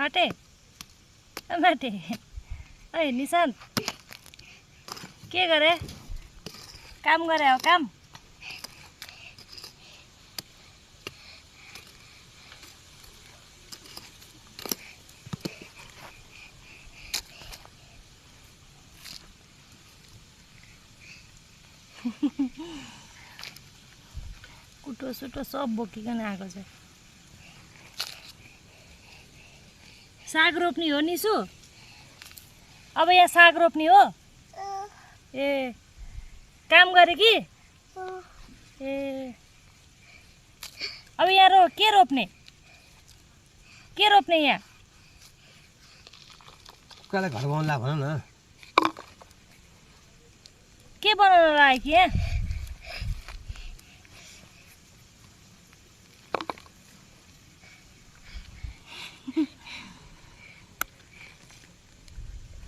माटे माटे ऐ निशान्त के गरे काम गरे हो काम कुटो सुटो सब बोकिकन आएको छ साग रोप्ने हो निसु अब यहाँ साग रोप्ने हो ए काम गरे कि ए अब यहाँ के रोप्ने यहाँ कुखुरालाई घर बनाउला भन न के बनाउन लाग्यो कि यहाँ